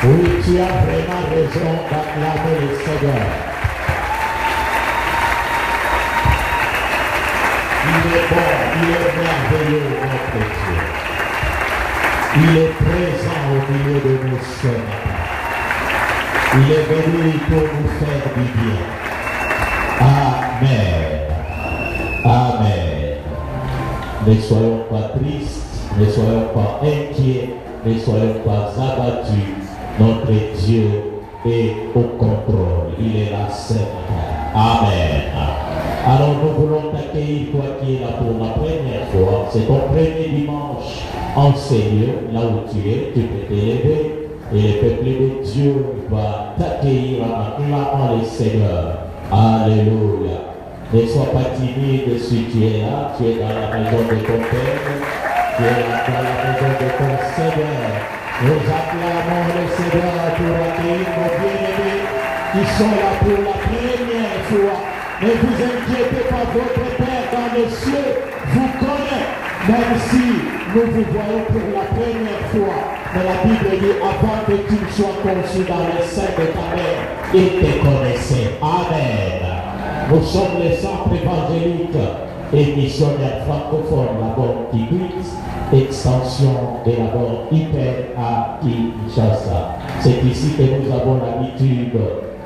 Oui, tu as vraiment raison d'acclamer le Seigneur. Il est bon, il est merveilleux, notre Dieu. Il est présent au milieu de nous ce matin. Il est venu pour nous faire du bien. Amen. Amen. Ne soyons pas tristes, ne soyons pas inquiets, ne soyons pas abattus. Notre Dieu est au contrôle. Il est là ce matin. Amen. Alors nous voulons t'accueillir, toi qui es là pour la première fois. C'est ton premier dimanche en Seigneur, là où tu es, tu peux t'élever. Et le peuple de Dieu va t'accueillir en acclamant le Seigneur. Alléluia. Ne sois pas timide si tu es là, tu es dans la maison de ton Père, tu es là dans la maison de ton Seigneur. Nous acclamons le Seigneur pour accueillir nos bien-aimés qui sont là pour la première fois. Ne vous inquiétez pas, votre Père dans les cieux vous connaît, même si nous vous voyons pour la première fois. Mais la Bible dit, avant que tu sois conçu dans le sein de ta mère, il te connaissait. Amen. Nous sommes les centres évangéliques et missionnaires francophones, la bonne Kikwit, extension de la bonne hyper à Kinshasa. C'est ici que nous avons l'habitude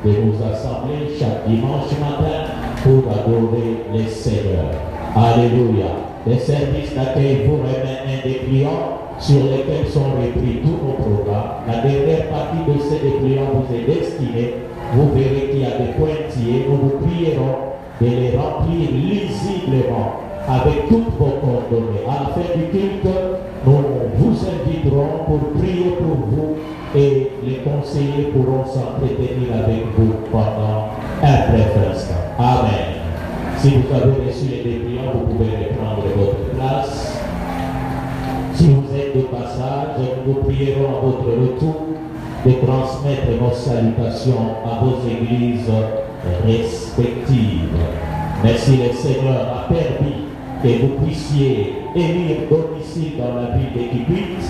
de nous assembler chaque dimanche matin pour adorer le Seigneur. Alléluia. Les services d'accueil vous remet un dépliant sur lesquels sont repris tous nos programmes. La dernière partie de ces dépliants vous est destinée. Vous verrez qu'il y a des pointillés. Nous vous prierons de les remplir lisiblement avec toutes vos coordonnées. À la fin du culte, nous vous inviterons pour prier pour vous et les conseillers pourront s'entretenir avec vous pendant un bref instant. Amen. Si vous avez reçu les dépliants, vous pouvez reprendre votre place. Si vous êtes de passage, nous vous prierons à votre retour de transmettre nos salutations à vos églises respectives. Merci, le Seigneur a permis que vous puissiez élire domicile dans la ville de Kikwit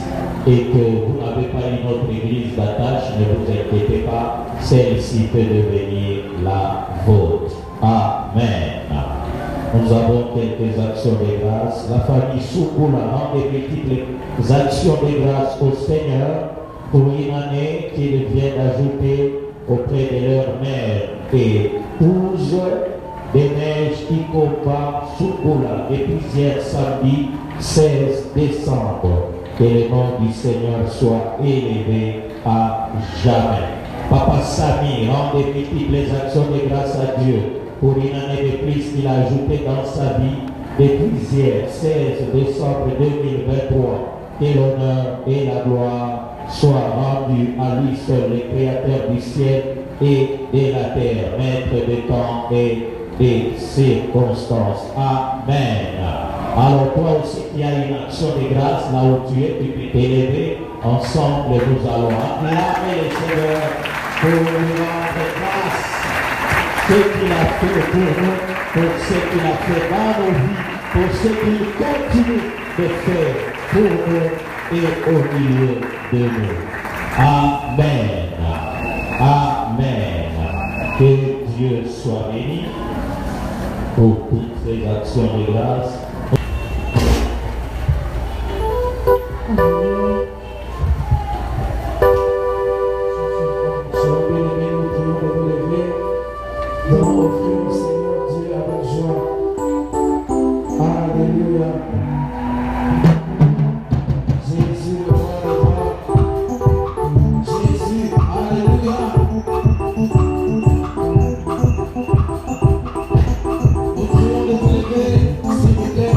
et que vous n'avez pas une autre église d'attache, ne vous inquiétez pas, celle-ci peut devenir la vôtre. Amen. Nous avons quelques actions de grâce. La famille Soukoula rend des multiples actions de grâce au Seigneur pour une année qu'ils viennent d'ajouter auprès de leur mère et épouse des neiges Ikopa Soukoula depuis hier samedi 16 décembre. Que le nom du Seigneur soit élevé à jamais. Papa Samy rend des multiples actions de grâce à Dieu pour une année de plus qu'il a ajouté dans sa vie depuis hier 16 décembre 2023. Que l'honneur et la gloire soient rendus à lui seul, le créateur du ciel et de la terre, maître des temps et des circonstances. Amen. Alors toi aussi qui as une action de grâce là où tu es, tu peux t'élever. Ensemble, nous allons acclamer le Seigneur pour lui rendre grâce. Ce qu'il a fait pour nous, pour ce qu'il a fait dans nos vies, pour ce qu'il continue de faire pour nous et au milieu de nous. Amen. Amen. Que Dieu soit béni pour toutes ces actions de grâce. S'il vous plaît.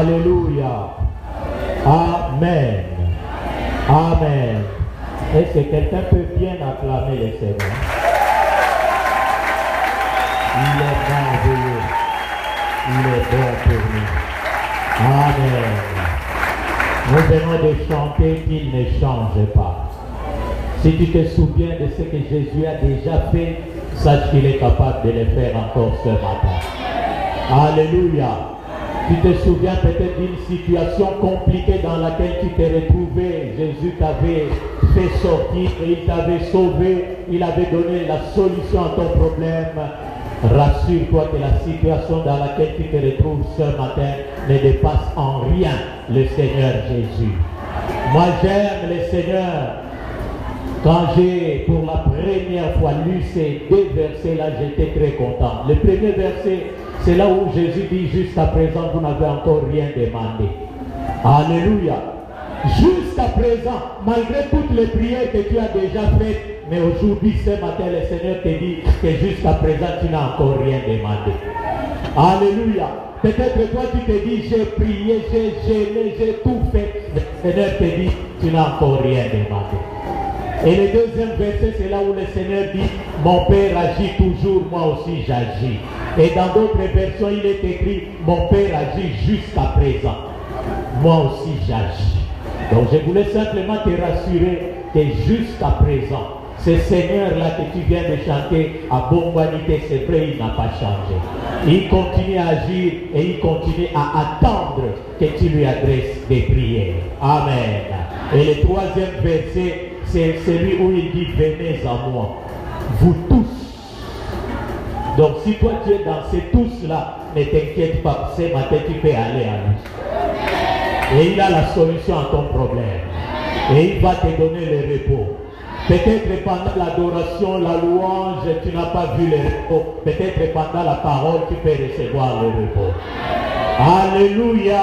Alléluia. Amen. Amen. Est-ce que quelqu'un peut bien acclamer le Seigneur? Il est merveilleux. Il est bon pour nous. Amen. Nous venons de chanter qu'il ne change pas. Si tu te souviens de ce que Jésus a déjà fait, sache qu'il est capable de le faire encore ce matin. Alléluia. Tu te souviens peut-être d'une situation compliquée dans laquelle tu t'es retrouvé. Jésus t'avait fait sortir et il t'avait sauvé. Il avait donné la solution à ton problème. Rassure-toi que la situation dans laquelle tu te retrouves ce matin ne dépasse en rien le Seigneur Jésus. Moi j'aime le Seigneur. Quand j'ai pour la première fois lu ces deux versets-là, j'étais très content. Le premier verset, c'est là où Jésus dit, jusqu'à présent, vous n'avez encore rien demandé. Alléluia. Jusqu'à présent, malgré toutes les prières que tu as déjà faites, mais aujourd'hui, ce matin, le Seigneur te dit que jusqu'à présent, tu n'as encore rien demandé. Alléluia. Peut-être toi, tu te dis, j'ai prié, j'ai gêné, j'ai tout fait. Le Seigneur te dit, tu n'as encore rien demandé. Et le deuxième verset, c'est là où le Seigneur dit, mon Père agit toujours, moi aussi j'agis. Et dans d'autres versions, il est écrit, mon Père agit jusqu'à présent. Moi aussi j'agis. Donc je voulais simplement te rassurer que jusqu'à présent, ce Seigneur-là que tu viens de chanter à Bombonité, c'est vrai, il n'a pas changé. Il continue à agir et il continue à attendre que tu lui adresses des prières. Amen. Et le troisième verset, c'est celui où il dit, venez à moi, vous tous. Donc si toi tu es dans ces tous-là, ne t'inquiète pas, ce matin tu peux aller à lui. Et il a la solution à ton problème. Et il va te donner le repos. Peut-être pendant l'adoration, la louange, tu n'as pas vu le repos. Peut-être pendant la parole, tu peux recevoir le repos. Alléluia.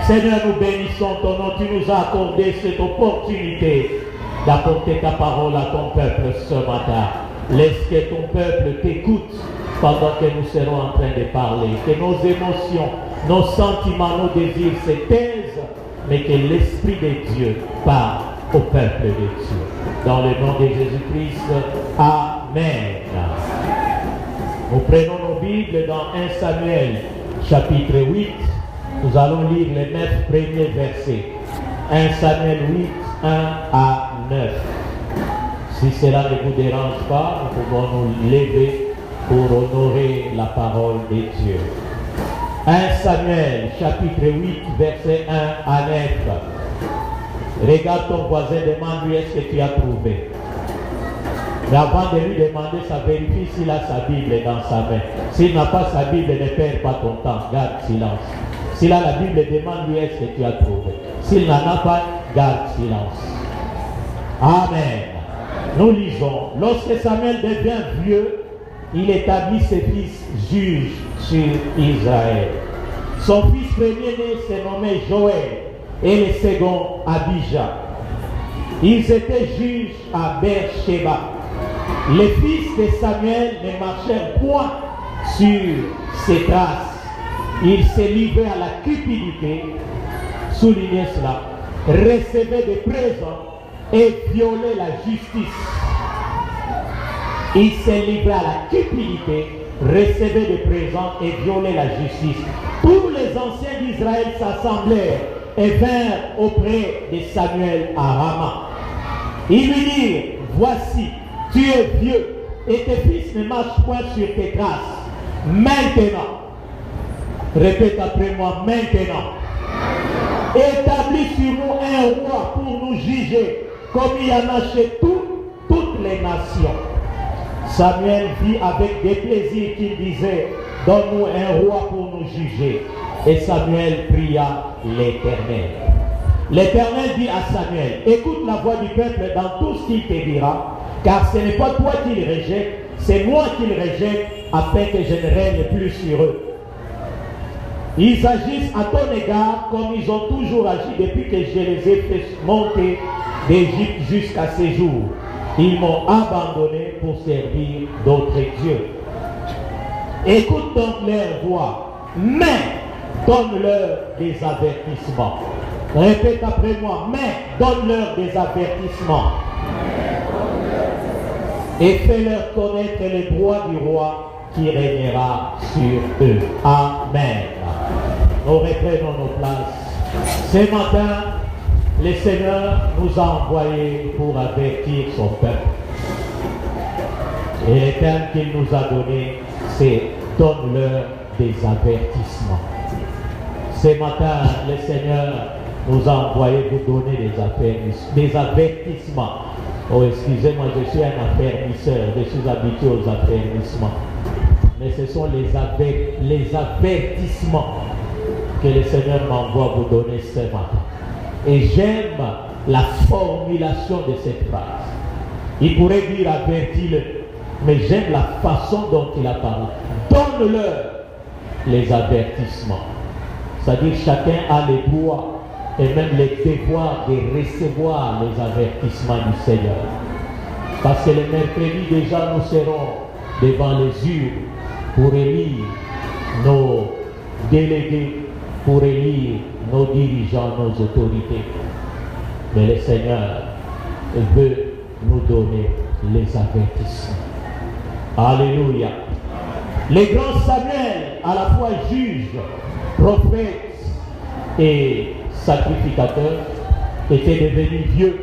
Seigneur, nous bénissons ton nom. Tu nous as accordé cette opportunité d'apporter ta parole à ton peuple ce matin. Laisse que ton peuple t'écoute pendant que nous serons en train de parler. Que nos émotions, nos sentiments, nos désirs se taisent, mais que l'Esprit de Dieu parle au peuple de Dieu. Dans le nom de Jésus-Christ, Amen. Nous prenons nos Bibles dans 1 Samuel, chapitre 8. Nous allons lire les 9 premiers versets. 1 Samuel 8, 1 à 9. Si cela ne vous dérange pas, nous pouvons nous lever pour honorer la parole de Dieu. 1 Samuel, chapitre 8, verset 1 à 9. Regarde ton voisin, demande-lui est-ce que tu as trouvé. Mais avant de lui demander, ça vérifie s'il a sa Bible dans sa main. S'il n'a pas sa Bible, ne perds pas ton temps, garde silence. S'il a la Bible, demande-lui est-ce que tu as trouvé. S'il n'en a pas, garde silence. Amen. Nous lisons. Lorsque Samuel devient vieux, il établit ses fils juges sur Israël. Son fils premier-né se nommait Joël et le second Abijah. Ils étaient juges à Beersheba. Les fils de Samuel ne marchèrent point sur ses traces. Ils se livraient à la cupidité, soulignez cela, recevaient des présents et violaient la justice. Ils se livraient à la cupidité, recevaient des présents et violaient la justice. Tous les anciens d'Israël s'assemblèrent et vinrent auprès de Samuel à Rama. Ils lui dirent, voici, tu es vieux et tes fils ne marchent point sur tes traces. Maintenant, répète après moi, maintenant, établis sur nous un roi pour nous juger, comme il y en a chez toutes les nations. Samuel vit avec des plaisirs qu'il disait, donne-nous un roi pour nous juger. Et Samuel pria l'Éternel. L'Éternel dit à Samuel, écoute la voix du peuple dans tout ce qu'il te dira, car ce n'est pas toi qui le rejette, c'est moi qui le rejette, afin que je ne règne plus sur eux. Ils agissent à ton égard comme ils ont toujours agi depuis que je les ai fait monter d'Égypte jusqu'à ces jours. Ils m'ont abandonné pour servir d'autres dieux. Écoute donc leur voix, mais donne-leur des avertissements. Répète après moi, mais donne-leur des avertissements. Et fais-leur connaître les droits du roi qui régnera sur eux. Amen. Nous reprenons nos places. Ce matin, le Seigneur nous a envoyés pour avertir son peuple. Et le terme qu'il nous a donné, c'est donne-leur des avertissements. Ce matin, le Seigneur nous a envoyé vous donner des avertissements. Oh, excusez-moi, je suis un affermisseur, je suis habitué aux affermissements. Mais ce sont les avertissements que le Seigneur m'envoie vous donner ce matin. Et j'aime la formulation de cette phrase. Il pourrait dire avertis-le, mais j'aime la façon dont il a parlé. Donne-leur les avertissements. C'est-à-dire chacun a les droits et même les devoirs de recevoir les avertissements du Seigneur. Parce que le mercredi déjà nous serons devant les urnes pour élire nos délégués, pour élire nos dirigeants, nos autorités. Mais le Seigneur veut nous donner les avertissements. Alléluia. Le grand Samuel, à la fois juge, prophète et sacrificateur, était devenu vieux.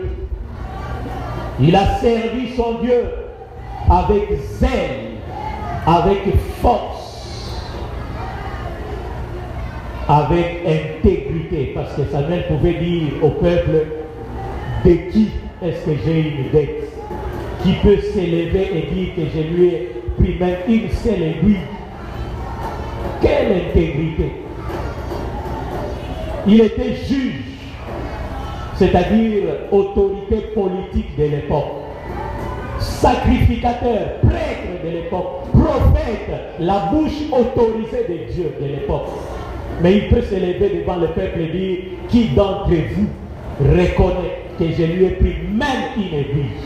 Il a servi son Dieu avec zèle, avec force, avec intégrité, parce que Samuel pouvait dire au peuple, de qui est-ce que j'ai une dette? Qui peut s'élever et dire que je lui ai pris même une seule aiguille? Quelle intégrité! Il était juge, c'est-à-dire autorité politique de l'époque, sacrificateur, prêtre de l'époque, prophète, la bouche autorisée de Dieu de l'époque. Mais il peut s'élever devant le peuple et dire, qui d'entre vous reconnaît que je lui ai pris même une aiguille?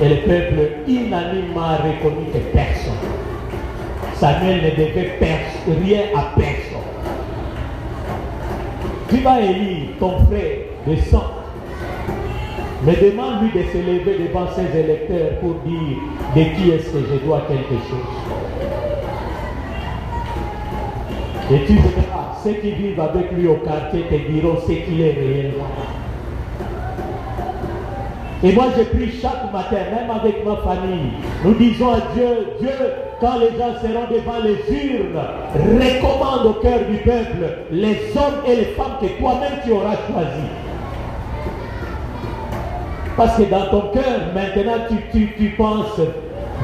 Et le peuple unanimement a reconnu que personne. Samuel ne devait rien à personne. Tu vas élire ton frère de sang, mais demande-lui de se lever devant ses électeurs pour dire de qui est-ce que je dois quelque chose. Et tu verras, ceux qui vivent avec lui au quartier te diront ce qu'il est réellement. Et moi je prie chaque matin, même avec ma famille, nous disons à Dieu, Dieu, quand les gens seront devant les urnes, recommande au cœur du peuple les hommes et les femmes que toi-même tu auras choisis. Parce que dans ton cœur, maintenant tu penses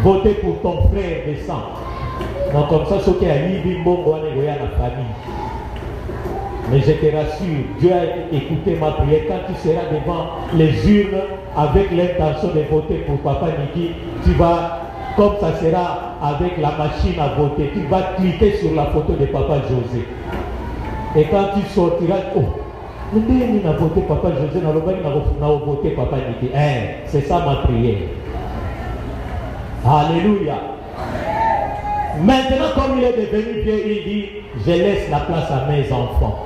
voter pour ton frère de sang. Donc comme ça, ce qui a dit, la famille. Mais je te rassure, Dieu a écouté ma prière. Quand tu seras devant les urnes avec l'intention de voter pour Papa Niki, tu vas, comme ça sera avec la machine à voter, tu vas cliquer sur la photo de Papa José. Et quand tu sortiras, oh, on a voté Papa José, on a voté Papa Niki. C'est ça ma prière. Alléluia. Maintenant, comme il est devenu vieux, il dit, je laisse la place à mes enfants.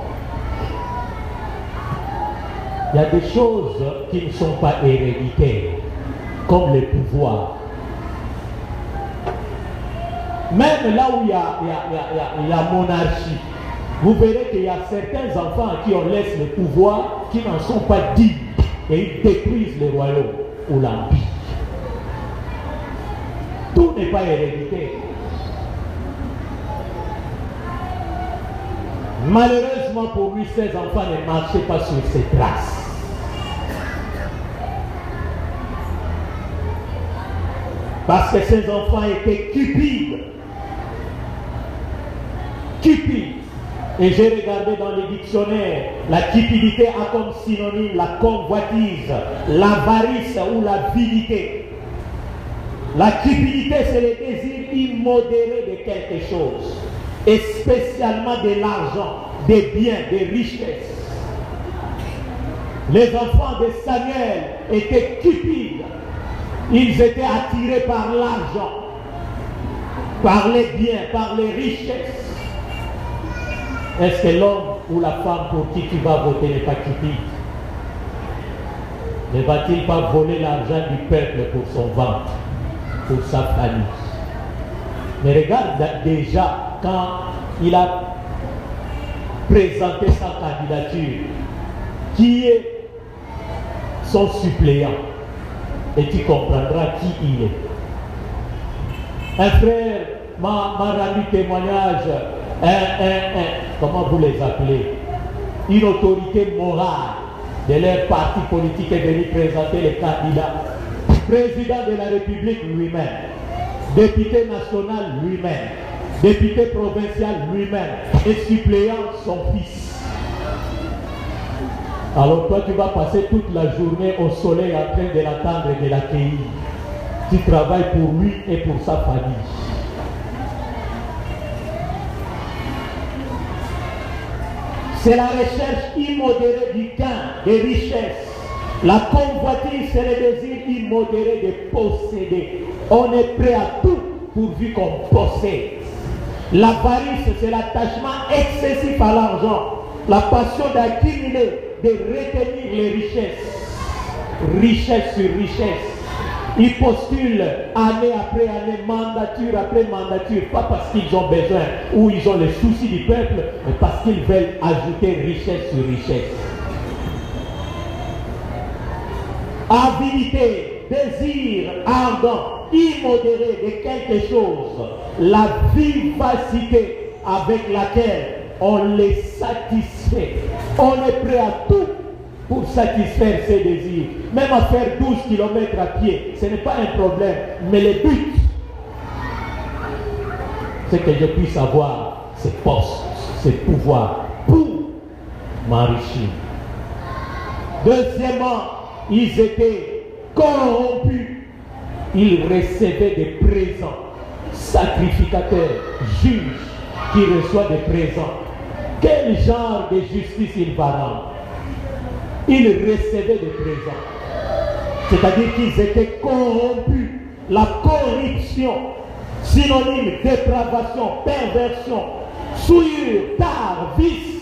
Il y a des choses qui ne sont pas héréditaires, comme le pouvoir. Même là où il y a la monarchie, vous verrez qu'il y a certains enfants à qui on laisse le pouvoir qui n'en sont pas dignes et ils détruisent le royaume ou l'empire. Tout n'est pas héréditaire. Malheureusement pour lui, ses enfants ne marchaient pas sur ses traces. Parce que ses enfants étaient cupides. Cupides. Et j'ai regardé dans le dictionnaire, la cupidité a comme synonyme la convoitise, l'avarice ou l'avidité. La cupidité, c'est le désir immodéré de quelque chose. Et spécialement de l'argent, des biens, des richesses. Les enfants de Samuel étaient cupides. Ils étaient attirés par l'argent. par les biens, par les richesses. Est-ce que l'homme ou la femme pour qui tu vas voter n'est pas cupide? Ne va-t-il pas voler l'argent du peuple pour son ventre, pour sa famille? Mais regarde déjà quand il a présenté sa candidature, qui est son suppléant, et tu comprendras qui il est. Un frère m'a rendu témoignage, comment vous les appelez, une autorité morale de leur parti politique est venu présenter les candidats. Président de la République lui-même, député national lui-même, député provincial lui-même, et suppléant son fils. Alors toi tu vas passer toute la journée au soleil en train de l'attendre et de l'accueillir. Tu travailles pour lui et pour sa famille. C'est la recherche immodérée du gain, des richesses. La convoitise, c'est le désir immodéré de posséder. On est prêt à tout pourvu qu'on possède. L'avarice, c'est l'attachement excessif à l'argent. La passion d'accumuler, de retenir les richesses. Richesse sur richesse. Ils postulent année après année, mandature après mandature, pas parce qu'ils ont besoin ou ils ont les soucis du peuple, mais parce qu'ils veulent ajouter richesse sur richesse. Avidité, désir ardent, immodéré de quelque chose, la vivacité avec laquelle on les satisfait. On est prêt à tout pour satisfaire ses désirs. Même à faire 12 km à pied, ce n'est pas un problème. Mais le but, c'est que je puisse avoir ces postes, ces pouvoirs pour m'enrichir. Deuxièmement, ils étaient corrompus. Ils recevaient des présents. Sacrificateurs, juges qui reçoivent des présents. Quel genre de justice il va rendre? Ils recevaient des présents. C'est-à-dire qu'ils étaient corrompus. La corruption, synonyme dépravation, perversion, souillure, tard, vice.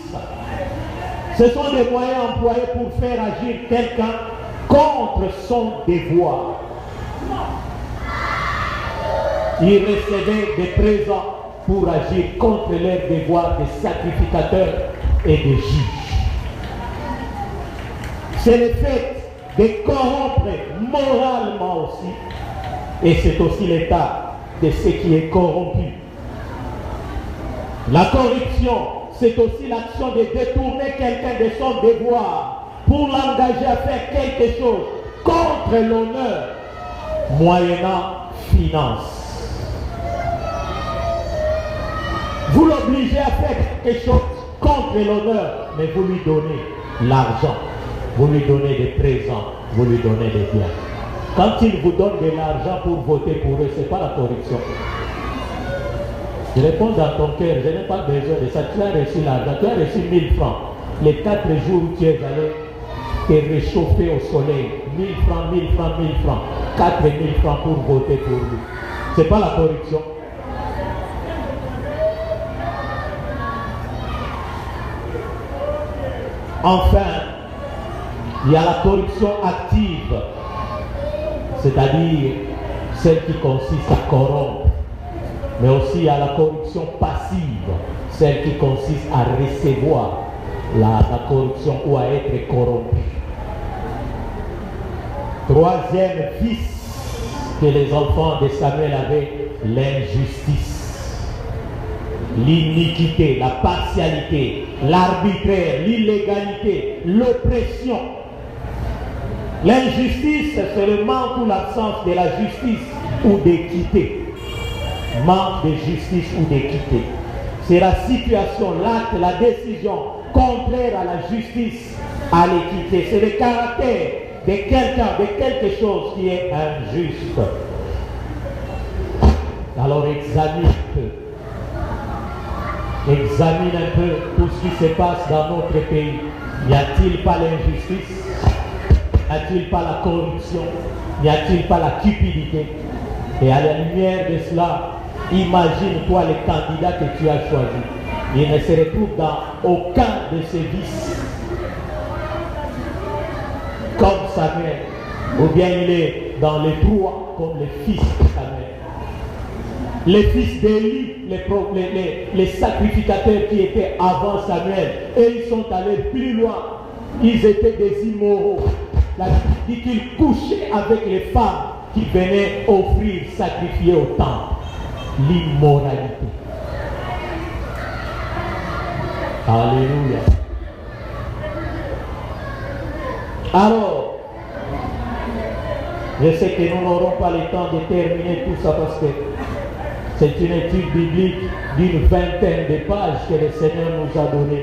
Ce sont des moyens employés pour faire agir quelqu'un contre son devoir. Ils recevaient des présents pour agir contre leur devoir de sacrificateurs et de juges. C'est le fait de corrompre moralement aussi. Et c'est aussi l'état de ce qui est corrompu. La corruption, c'est aussi l'action de détourner quelqu'un de son devoir pour l'engager à faire quelque chose contre l'honneur, moyennant finance. Vous l'obligez à faire quelque chose contre l'honneur, mais vous lui donnez l'argent. Vous lui donnez des présents, vous lui donnez des biens. Quand il vous donne de l'argent pour voter pour eux, ce n'est pas la corruption. Je réponds dans ton cœur, je n'ai pas besoin de ça. Tu as reçu l'argent, tu as reçu 1000 francs. Les 4 jours où tu es allé te réchauffer au soleil, 1000 francs, 1000 francs, 1000 francs, 4000 francs pour voter pour lui. Ce n'est pas la corruption. Enfin, il y a la corruption active, c'est-à-dire celle qui consiste à corrompre. Mais aussi il y a la corruption passive, celle qui consiste à recevoir la corruption ou à être corrompu. Troisième vice que les enfants de Samuel avaient, l'injustice. L'iniquité, la partialité, l'arbitraire, l'illégalité, l'oppression. L'injustice, c'est le manque ou l'absence de la justice ou d'équité. Manque de justice ou d'équité. C'est la situation, l'acte, la décision contraire à la justice, à l'équité. C'est le caractère de quelqu'un, de quelque chose qui est injuste. Alors examine un peu. Examine un peu tout ce qui se passe dans notre pays. N'y a-t-il pas l'injustice? N'y a-t-il pas la corruption? N'y a-t-il pas la cupidité? Et à la lumière de cela, Imagine-toi les candidats que tu as choisis. Il ne se retrouve dans aucun de ces vices. Comme Samuel. Ou bien il est dans les trois comme les fils de Samuel. Les fils d'Élie, les sacrificateurs qui étaient avant Samuel, et ils sont allés plus loin. Ils étaient des immoraux. La Bible dit qu'ils couchaient avec les femmes qui venaient offrir, sacrifier au temple. L'immoralité. Alléluia. Alors, je sais que nous n'aurons pas le temps de terminer tout ça parce que c'est une étude biblique d'une vingtaine de pages que le Seigneur nous a donné.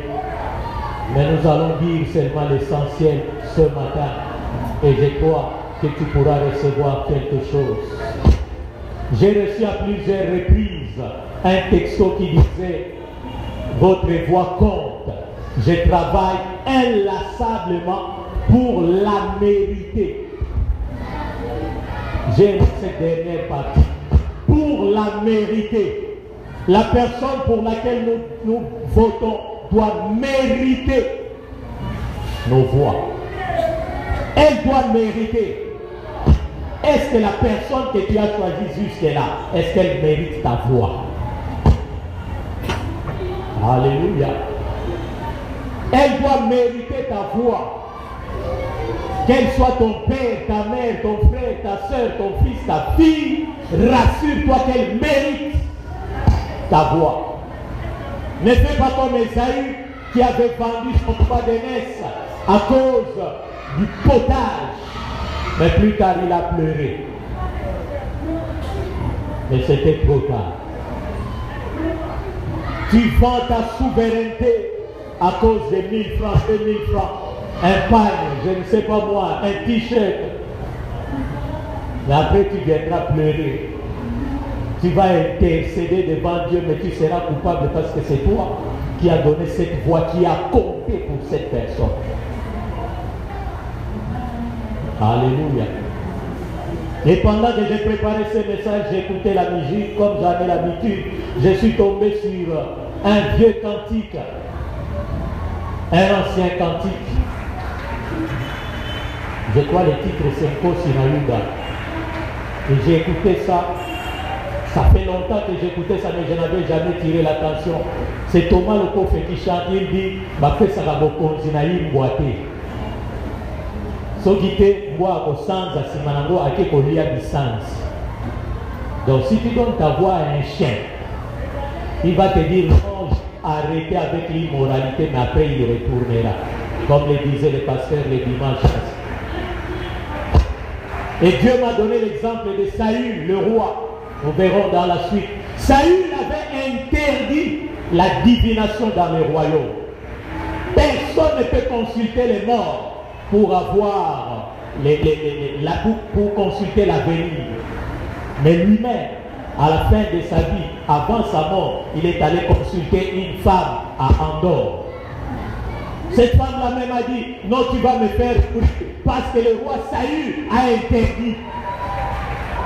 Mais nous allons dire seulement l'essentiel ce matin. Et je crois que tu pourras recevoir quelque chose. J'ai reçu à plusieurs reprises un texto qui disait « Votre voix compte. Je travaille inlassablement pour la mériter. » J'aime cette dernière partie. Pour la mériter. La personne pour laquelle nous votons doit mériter nos voix. Elle doit mériter. Est-ce que la personne que tu as choisie jusque-là, est-ce qu'elle mérite ta voix? Alléluia. Elle doit mériter ta voix. Qu'elle soit ton père, ta mère, ton frère, ta soeur, ton fils, ta fille, rassure-toi qu'elle mérite ta voix. Ne fais pas comme Esaü qui avait vendu son droit d'aînesse à cause du potage. Mais plus tard, il a pleuré. Mais c'était trop tard. Tu vends ta souveraineté à cause de 1000 francs, 2000 francs. Un pagne, je ne sais pas moi, un t-shirt. Mais après, tu viendras pleurer. Tu vas intercéder devant Dieu, mais tu seras coupable parce que c'est toi qui as donné cette voix, qui a compté pour cette personne. Alléluia. Et pendant que j'ai préparé ce message, j'écoutais la musique comme j'en ai l'habitude. Je suis tombé sur un vieux cantique, un ancien cantique. Je crois le titre c'est Nko Sinayuda. Et j'ai écouté ça. Ça fait longtemps que j'écoutais ça, mais je n'avais jamais tiré l'attention. C'est Thomas le Kofe qui chante, il dit Bafé Saraboko Zinaïm Boité. Sogité, moi, au sens, à Simanango, à Kekolia du sens. Donc, si tu donnes ta voix à un chien, il va te dire non, arrêtez avec l'immoralité, mais après il retournera. Comme le disait le pasteur le dimanche. Et Dieu m'a donné l'exemple de Saül, le roi. Nous verrons dans la suite. Saül avait interdit la divination dans le royaume. Personne ne peut consulter les morts pour avoir pour consulter l'avenir. Mais lui-même, à la fin de sa vie, avant sa mort, il est allé consulter une femme à Andorre. Cette femme-là même a dit, non, tu vas me faire parce que le roi Saül a interdit.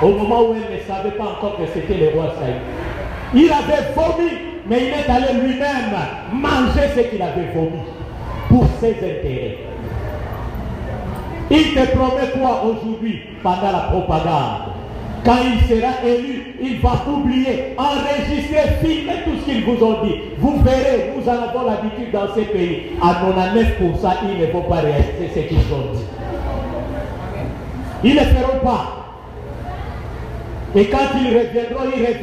Au moment où elle ne savait pas encore que c'était le roi Saül. Il avait vomi, mais il est allé lui-même manger ce qu'il avait vomi pour ses intérêts. Il te promet quoi aujourd'hui pendant la propagande? Quand il sera élu, il va oublier, enregistrer, filmer tout ce qu'ils vous ont dit. Vous verrez, nous en avons l'habitude dans ces pays. À 99%, ils ne vont pas réaliser ce qu'ils ont dit. Ils ne le feront pas. Et quand ils reviendront avec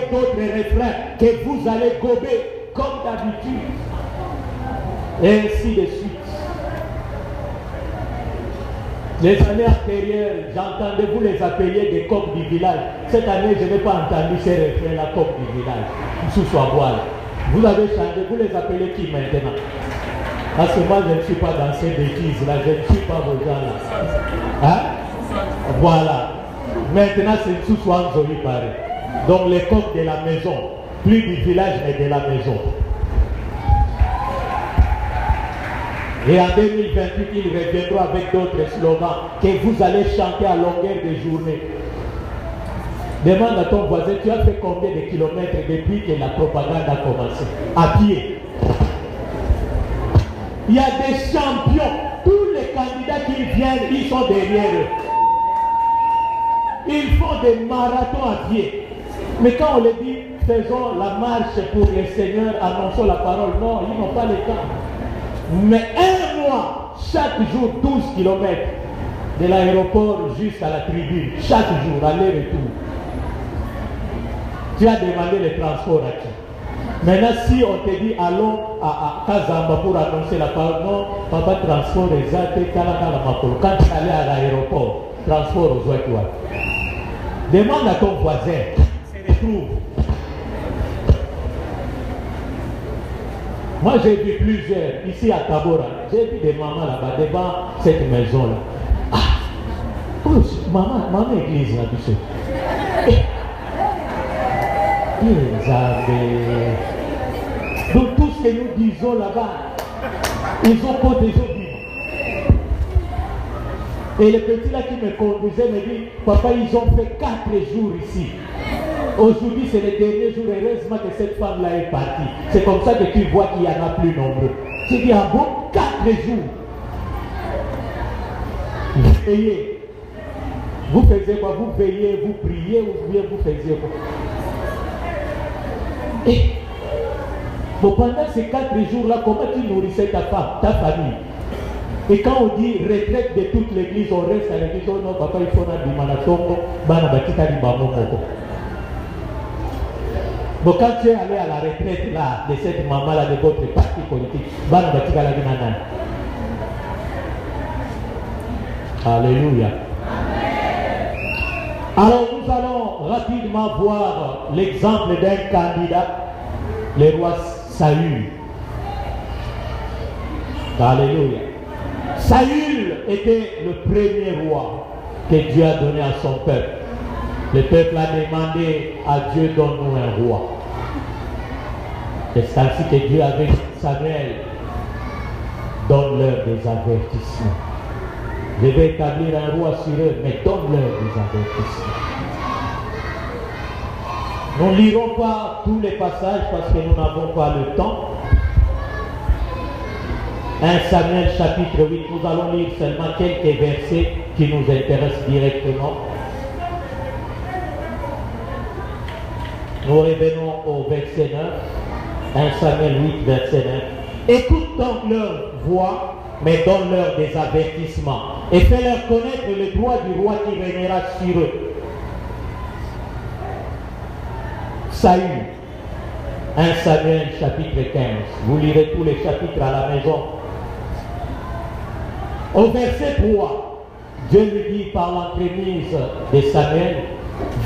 d'autres refrains que vous allez gober comme d'habitude. Et ainsi de suite. Les années antérieures, j'entendais vous les appeliez des coqs du village. Cette année, je n'ai pas entendu ces refrains-là, coqs du village. Sous Sois-Boile. Vous avez changé, vous les appelez qui maintenant? Parce que moi, je ne suis pas dans ces bêtises-là, je ne suis pas vos gens-là. Hein? Voilà. Maintenant, c'est sous Sois-Nzoli pareil. Donc, les coqs de la maison, plus du village, mais de la maison. Et en 2028, ils reviendront avec d'autres slogans que vous allez chanter à longueur de journée. Demande à ton voisin, tu as fait combien de kilomètres depuis que la propagande a commencé? À pied. Il y a des champions. Tous les candidats qui viennent, ils sont derrière eux. Ils font des marathons à pied. Mais quand on leur dit, faisons la marche pour le Seigneur, annonçons la parole, non, ils n'ont pas le temps. Mais un mois, chaque jour, 12 km de l'aéroport jusqu'à la tribune, chaque jour, aller-retour. Tu as demandé le transport à qui? Maintenant, si on te dit allons à Kazamba pour annoncer la parole, non, papa, transport exact, quand tu es allé à l'aéroport, transport aux Ouattouas. Demande à ton voisin, se retrouve. Moi, j'ai vu plusieurs, ici à Tabora, j'ai vu des mamans là-bas, devant cette maison-là. Ah, oh, maman église là-dessus. Ils avaient... Donc tout ce que nous disons là-bas, ils ont pas déjà dit. Et le petit là qui me conduisait me dit, papa, ils ont fait 4 jours ici. Aujourd'hui, c'est le dernier jour, heureusement que cette femme-là est partie. C'est comme ça que tu vois qu'il y en a plus nombreux. J'ai dit, ah bon, 4 jours. Vous veillez. Vous faisiez quoi? Vous veillez, vous priez, ou bien vous faisiez quoi? Et bon, pendant ces 4 jours-là, comment tu nourrissais ta femme, ta famille? Et quand on dit retraite de toute l'église, on reste à l'église, oh non, papa, il faut du manatongo, bon, quand tu es allé à la retraite là, de cette maman-là, de votre parti politique, alléluia. Alors nous allons rapidement voir l'exemple d'un candidat, le roi Saül. Alléluia. Saül était le premier roi que Dieu a donné à son peuple. Le peuple a demandé à Dieu, donne-nous un roi. C'est ainsi que Dieu avait dit Samuel, donne-leur des avertissements. Je vais établir un roi sur eux, mais donne-leur des avertissements. Nous ne lirons pas tous les passages parce que nous n'avons pas le temps. 1 Samuel chapitre 8, nous allons lire seulement quelques versets qui nous intéressent directement. Nous revenons au verset 9. 1 Samuel 8, verset 9. Écoute donc leur voix, mais donne-leur des avertissements et fais-leur connaître le droit du roi qui régnera sur eux. Saül, 1 Samuel chapitre 15. Vous lirez tous les chapitres à la maison. Au verset 3, Dieu lui dit par l'entremise de Samuel,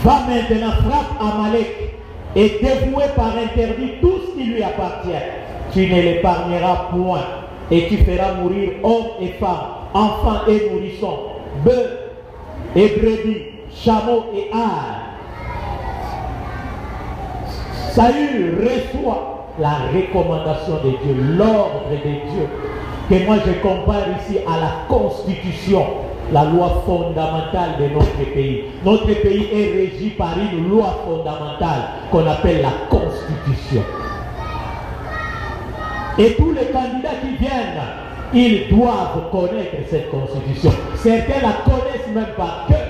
va maintenant, frappe Amalek et dévouer par interdit tout ce qui lui appartient. Tu ne l'épargneras point et tu feras mourir hommes et femmes, enfants et nourrissons, bœufs et brebis, chameaux et ânes. Saül reçoit la recommandation de Dieu, l'ordre de Dieu, que moi je compare ici à la constitution, la loi fondamentale de notre pays. Notre pays est régi par une loi fondamentale qu'on appelle la constitution. Et tous les candidats qui viennent, ils doivent connaître cette constitution. Certains la connaissent même par cœur.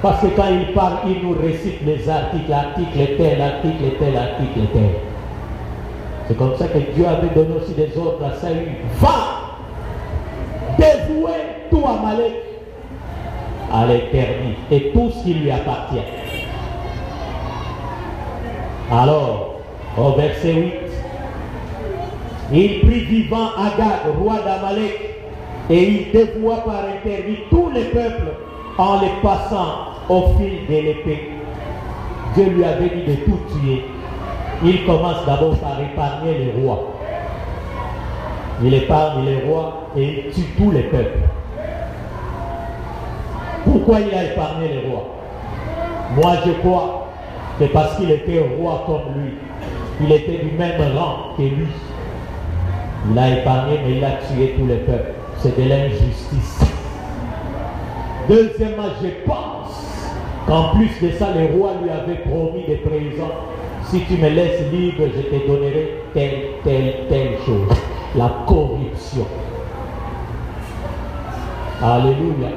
Parce que quand ils parlent, ils nous récitent les articles, article tel, article tel, article tel. C'est comme ça que Dieu avait donné aussi des ordres à Saül. Va dévouer tout Amalek à l'Éternel et tout ce qui lui appartient. Alors, au verset 8, il prit vivant Agag, roi d'Amalek, et il dévoua par interdit tous les peuples en les passant au fil de l'épée. Dieu lui avait dit de tout tuer. Il commence d'abord par épargner les rois. Il épargne les rois et il tue tous les peuples. Pourquoi il a épargné les rois? Moi je crois que parce qu'il était roi comme lui. Il était du même rang que lui. Il a épargné mais il a tué tous les peuples. C'est de l'injustice. Deuxièmement, je pense qu'en plus de ça, le roi lui avait promis des présents. Si tu me laisses libre, je te donnerai telle chose. La corruption. Alléluia.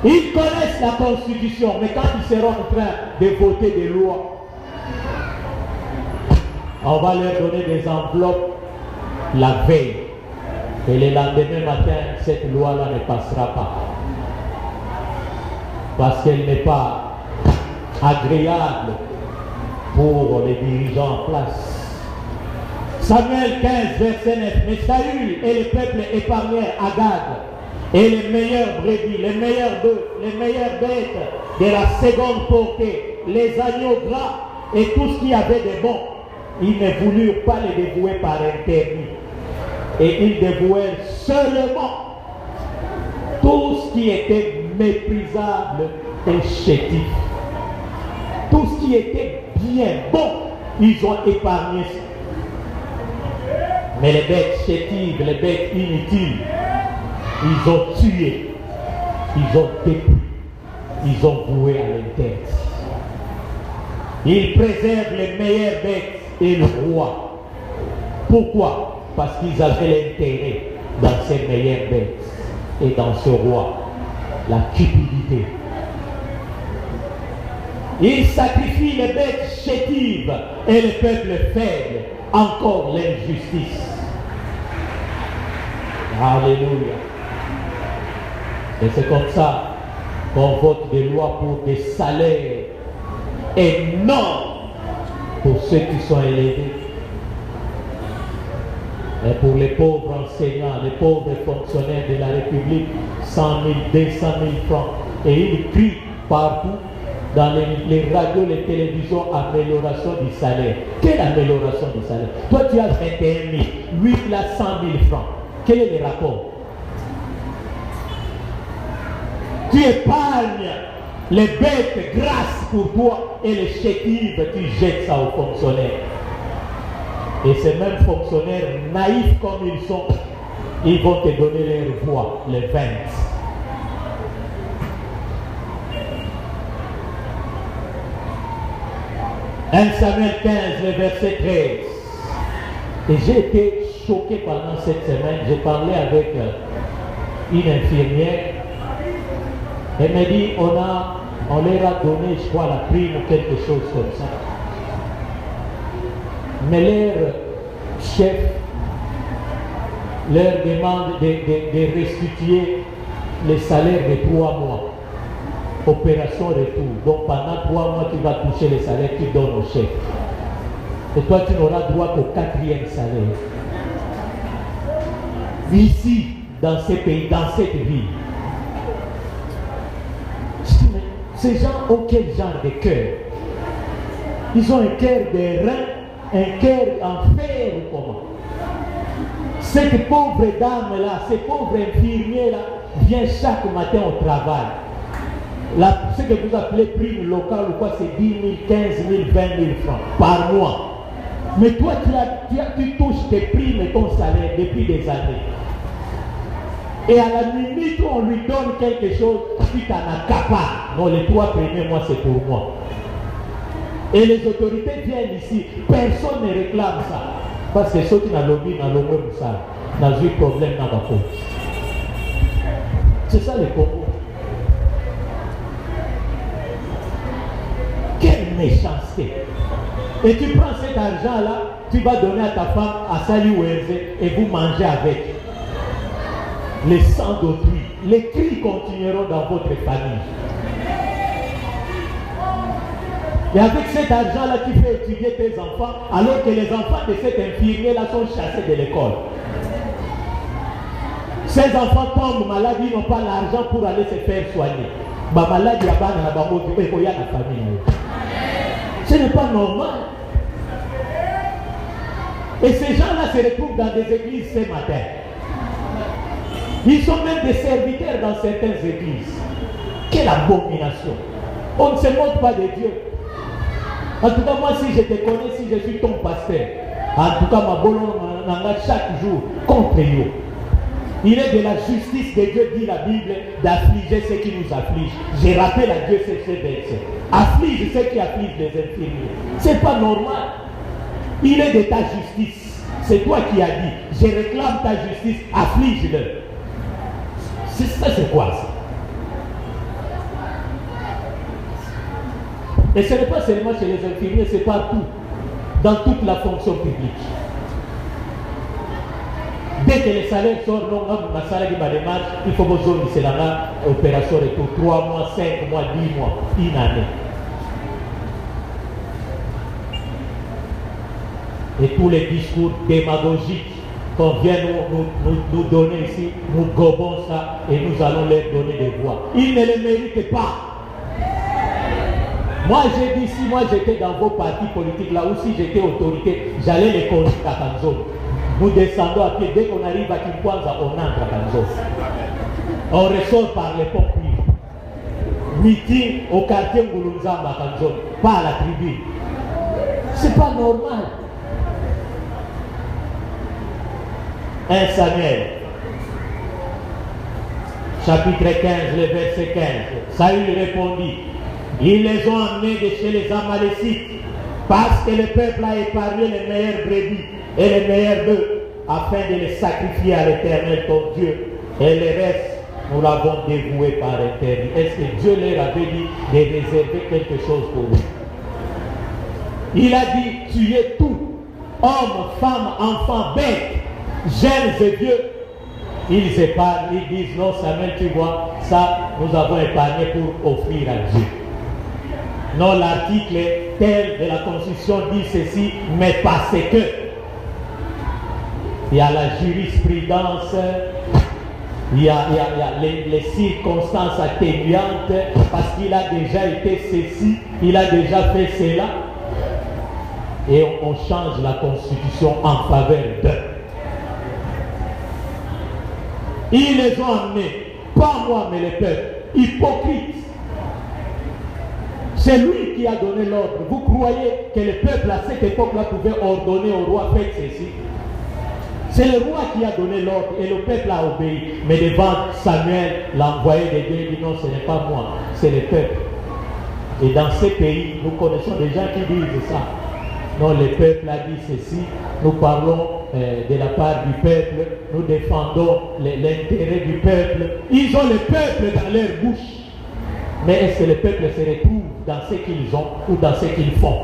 Ils connaissent la constitution, mais quand ils seront en train de voter des lois, on va leur donner des enveloppes la veille. Et le lendemain matin, cette loi-là ne passera pas. Parce qu'elle n'est pas agréable pour les dirigeants en place. Samuel 15, verset 9. Mais Saül et le peuple épargnèrent Agag et les meilleurs brebis, les meilleurs bœufs, les meilleures bêtes de la seconde portée, les agneaux gras et tout ce qu'il y avait de bon. Ils ne voulurent pas les dévouer par interdit. Et ils dévouèrent seulement tout ce qui était méprisable et chétif. Tout ce qui était bien bon, ils ont épargné ça. Mais les bêtes chétives, les bêtes inutiles, ils ont tué, ils ont détruit, ils ont voué à l'interdit. Ils préservent les meilleures bêtes et le roi. Pourquoi? Parce qu'ils avaient l'intérêt dans ces meilleures bêtes et dans ce roi, la cupidité. Ils sacrifient les bêtes chétives et le peuple faible, encore l'injustice. Alléluia. Et c'est comme ça qu'on vote des lois pour des salaires énormes pour ceux qui sont élevés. Et pour les pauvres enseignants, les pauvres fonctionnaires de la République, 100 000, 200 000 francs. Et ils crient partout dans les radios, les télévisions, amélioration du salaire. Quelle amélioration du salaire? Toi, tu as 21 000, lui, il a 100 000 francs. Quel est le rapport? Tu épargnes les bêtes grasses pour toi et les chétives, tu jettes ça aux fonctionnaires. Et ces mêmes fonctionnaires, naïfs comme ils sont, ils vont te donner leur voix, les 20. 1 Samuel 15, le verset 13. Et j'ai été choqué pendant cette semaine. J'ai parlé avec une infirmière. Elle m'a dit, on leur a donné, je crois, la prime ou quelque chose comme ça. Mais leur chef leur demande de restituer les salaires de 3 mois. Opération retour. Donc pendant 3 mois, tu vas toucher les salaires que tu donnes au chef. Et toi, tu n'auras droit qu'au 4e salaire. Ici, dans ces pays, dans cette ville. Ces gens ont quel genre de cœur? Ils ont un cœur de rein, un cœur en fer ou comment? Cette pauvre dame-là, ces pauvres infirmiers-là, vient chaque matin au travail. Là, ce que vous appelez prime locale ou quoi, c'est 10 000, 15 000, 20 000 francs par mois. Mais toi, tu touches tes primes et ton salaire depuis des années. Et à la minute où on lui donne quelque chose, tu t'en accapares. Non, les 3 premiers mois, c'est pour moi. Et les autorités viennent ici, personne ne réclame ça. Parce que ceux qui n'ont lobby, n'ont pas ça. N'a eu problème dans la faute. C'est ça le Congo. Quelle méchanceté. Et tu prends cet argent-là, tu vas donner à ta femme, à Sali Wenze, et vous mangez avec. Les sangs d'autrui. Les cris continueront dans votre famille. Et avec cet argent-là, tu fais étudier tes enfants, alors que les enfants de cet infirmier-là sont chassés de l'école. Ces enfants tombent malades, ils n'ont pas l'argent pour aller se faire soigner. Ma maladie, il y a la famille. Ce n'est pas normal. Et ces gens-là se retrouvent dans des églises ce matin. Ils sont même des serviteurs dans certaines églises. Quelle abomination. On ne se moque pas de Dieu. En tout cas, moi, si je te connais, si je suis ton pasteur, en tout cas, ma bolon chaque jour contre eux. Il est de la justice de Dieu, dit la Bible, d'affliger ceux qui nous affligent. Je rappelle à Dieu ces versets. Afflige ceux qui affligent les infirmiers. Ce n'est pas normal. Il est de ta justice. C'est toi qui as dit, je réclame ta justice, afflige-le. C'est quoi ça? Et ce n'est pas seulement chez les infirmiers, c'est partout, dans toute la fonction publique. Dès que les salaires sortent, le salaire qui va démarrer, il faut que vous ayez l'opération retour 3 mois, 5 mois, 10 mois, une année. Et tous les discours démagogiques qu'on vient nous donner ici, nous gobons ça et nous allons leur donner des voix. Ils ne les méritent pas. Moi j'ai dit, si moi j'étais dans vos partis politiques là, ou si j'étais autorité, j'allais les conduire à Kanzoni. Nous descendons à pied, dès qu'on arrive à Kinkwanza, on entre à Kanzoni. On ressort par les pompes. Meeting au quartier Ngulunzamba à Kanzoni, pas à la tribune. C'est pas normal. 1 Samuel, chapitre 15, le verset 15. Saül répondit, ils les ont emmenés de chez les Amalécites, parce que le peuple a épargné les meilleures brebis et les meilleurs bœufs, afin de les sacrifier à l'Éternel ton Dieu. Et le reste, nous l'avons dévoué par interdit. Est-ce que Dieu leur avait dit de réserver quelque chose pour eux? Il a dit, tuez tout, hommes, femmes, enfants, bêtes, jeunes et vieux. Ils épargnent, ils disent, non Samuel, tu vois, ça nous avons épargné pour offrir à Dieu. Non, l'article tel de la Constitution dit ceci, mais parce que il y a la jurisprudence, il y a les circonstances atténuantes, parce qu'il a déjà été ceci, il a déjà fait cela, et on change la Constitution en faveur d'eux. Ils les ont emmenés, pas moi mais le peuple, hypocrite. C'est lui qui a donné l'ordre. Vous croyez que le peuple à cette époque-là pouvait ordonner au roi, faites ceci? C'est le roi qui a donné l'ordre et le peuple a obéi. Mais devant Samuel, l'envoyé de Dieu, il dit non, ce n'est pas moi, c'est le peuple. Et dans ces pays, nous connaissons des gens qui disent ça. Non, le peuple a dit ceci, nous parlons de la part du peuple, nous défendons l'intérêt du peuple. Ils ont le peuple dans leur bouche. Mais est-ce que le peuple se retrouve dans ce qu'ils ont ou dans ce qu'ils font?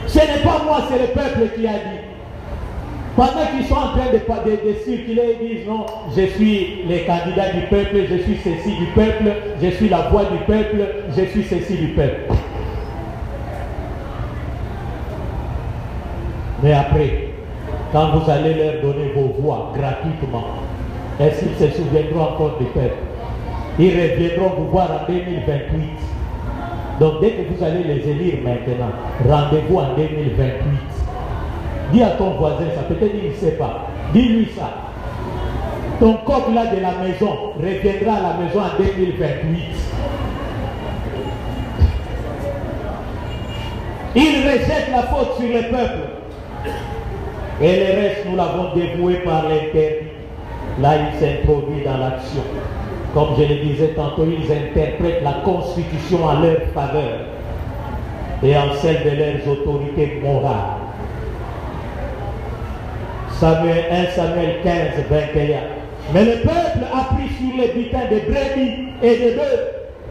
Ce n'est pas moi, c'est le peuple qui a dit. Pendant qu'ils sont en train de circuler, ils disent non, je suis le candidat du peuple, je suis ceci du peuple, je suis la voix du peuple, je suis ceci du peuple. Mais après, quand vous allez leur donner vos voix gratuitement, est-ce qu'ils se souviendront encore du peuple? Ils reviendront vous voir en 2028. Donc dès que vous allez les élire maintenant, rendez-vous en 2028. Dis à ton voisin ça, peut-être il ne sait pas. Dis-lui ça. Ton coq là de la maison reviendra à la maison en 2028. Il rejette la faute sur le peuple. Et le reste, nous l'avons dévoué par l'interdit. Là, il s'introduit dans l'action. Comme je le disais tantôt, ils interprètent la Constitution en leur faveur et en celle de leurs autorités morales. 1 Samuel 15, 21. Mais le peuple a pris sur les butins de brebis et de bœufs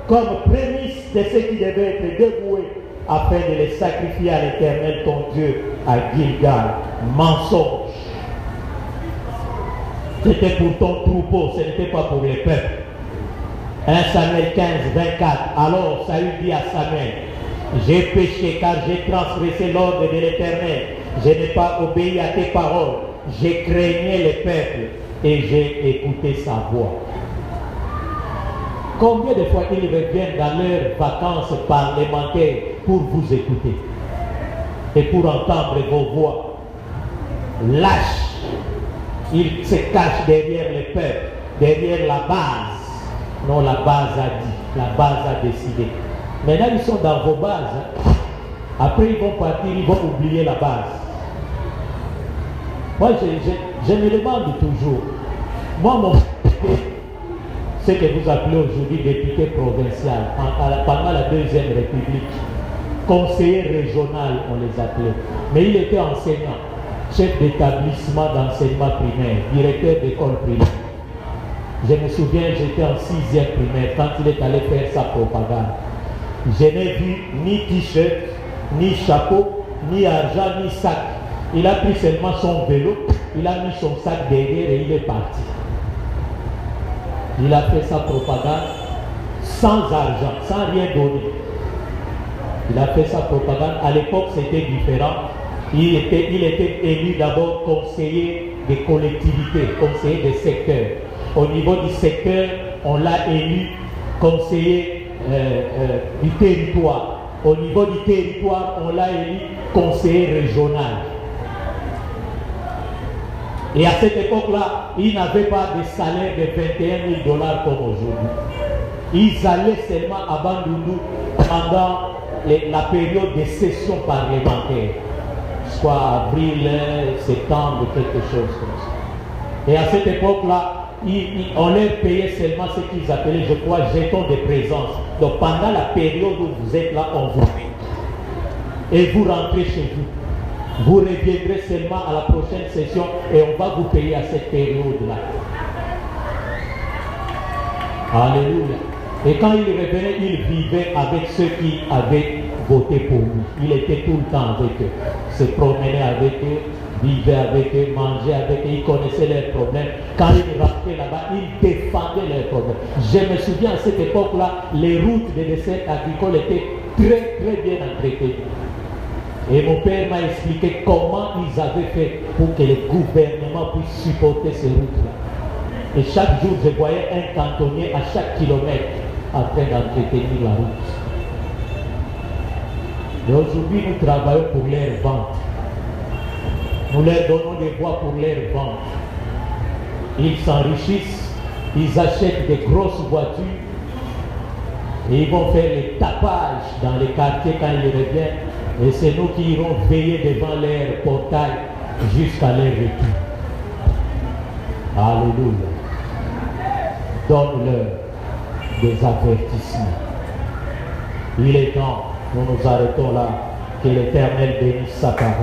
comme prémisse de ce qui devait être dévoué afin de les sacrifier à l'Éternel ton Dieu à Gilgal. Mensonge. C'était pour ton troupeau, ce n'était pas pour les peuples. 1 Samuel 15, 24. Alors Saül dit à Samuel, j'ai péché car j'ai transgressé l'ordre de l'Éternel. Je n'ai pas obéi à tes paroles. J'ai craigné le peuple et j'ai écouté sa voix. Combien de fois ils reviennent dans leurs vacances parlementaires pour vous écouter et pour entendre vos voix? Lâches. Ils se cachent derrière le peuple, derrière la base. Non, la base a dit, la base a décidé. Maintenant, ils sont dans vos bases. Après, ils vont partir, ils vont oublier la base. Moi, je me demande toujours, moi, mon député, ce que vous appelez aujourd'hui député provincial, pendant la Deuxième République, conseiller régional, on les appelait, mais il était enseignant, chef d'établissement d'enseignement primaire, directeur d'école primaire. Je me souviens, j'étais en 6e primaire quand il est allé faire sa propagande. Je n'ai vu ni t-shirt, ni chapeau, ni argent, ni sac. Il a pris seulement son vélo, il a mis son sac derrière et il est parti. Il a fait sa propagande sans argent, sans rien donner. Il a fait sa propagande. À l'époque, c'était différent. Il était élu d'abord conseiller des collectivités, conseiller des secteurs. Au niveau du secteur, on l'a élu conseiller du territoire. Au niveau du territoire, on l'a élu conseiller régional. Et à cette époque-là, ils n'avaient pas de salaire de 21 000 $ comme aujourd'hui. Ils allaient seulement à Bandundu pendant la période de session parlementaire, soit avril, septembre, quelque chose comme ça. Et à cette époque-là, on leur payait seulement ce qu'ils appelaient, je crois, jetons de présence. Donc pendant la période où vous êtes là, on vous paye. Et vous rentrez chez vous. Vous reviendrez seulement à la prochaine session et on va vous payer à cette période-là. Alléluia. Et quand il revenait, il vivait avec ceux qui avaient voté pour lui. Il était tout le temps avec eux. Se promenait avec eux, vivait avec eux, mangeait avec eux. Il connaissait leurs problèmes. Quand il rentrait là-bas, il défendait leurs problèmes. Je me souviens à cette époque-là, les routes des desserts agricoles étaient très très bien entretenues. Et mon père m'a expliqué comment ils avaient fait pour que le gouvernement puisse supporter ces routes-là. Et chaque jour, je voyais un cantonnier à chaque kilomètre en train d'entretenir la route. Et aujourd'hui, nous travaillons pour leur vente. Nous leur donnons des voies pour leur vente. Ils s'enrichissent, ils achètent des grosses voitures et ils vont faire les tapages dans les quartiers quand ils reviennent. Et c'est nous qui irons veiller devant leur portail jusqu'à leur retour. Alléluia. Donne-leur des avertissements. Il est temps, nous nous arrêtons là, que l'Éternel bénisse sa parole.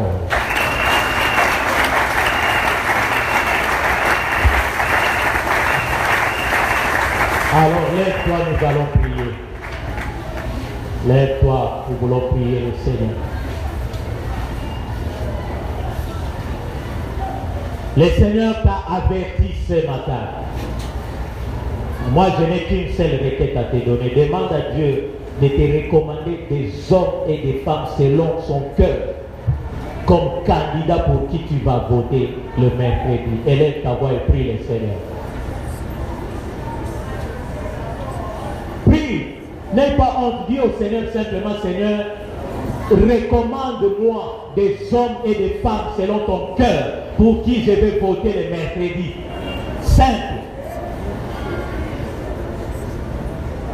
Alors lève-toi, nous allons prier. Lève-toi, nous voulons prier le Seigneur. Le Seigneur t'a averti ce matin. Moi, je n'ai qu'une seule requête à te donner. Demande à Dieu de te recommander des hommes et des femmes selon son cœur comme candidat pour qui tu vas voter le mercredi. Élève ta voix et prie le Seigneur. Prie. N'aie pas honte, dis au Seigneur simplement, Seigneur, recommande-moi des hommes et des femmes selon ton cœur pour qui je vais voter le mercredi. Simple.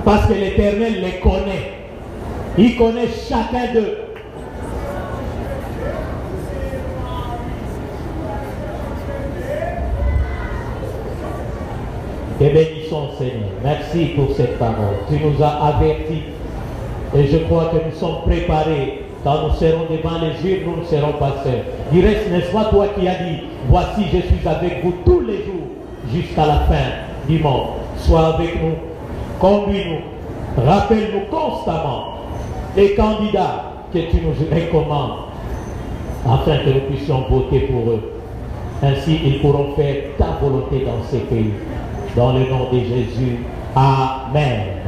Parce que l'Éternel les connaît. Il connaît chacun d'eux. Te bénissons, Seigneur. Merci pour cette parole. Tu nous as avertis. Et je crois que nous sommes préparés. Quand nous serons devant les yeux, nous ne serons pas seuls. Du reste, n'est-ce pas toi qui as dit, voici, je suis avec vous tous les jours jusqu'à la fin du monde. Sois avec nous, conduis-nous, rappelle-nous constamment les candidats que tu nous recommandes afin que nous puissions voter pour eux. Ainsi, ils pourront faire ta volonté dans ces pays. Dans le nom de Jésus. Amen.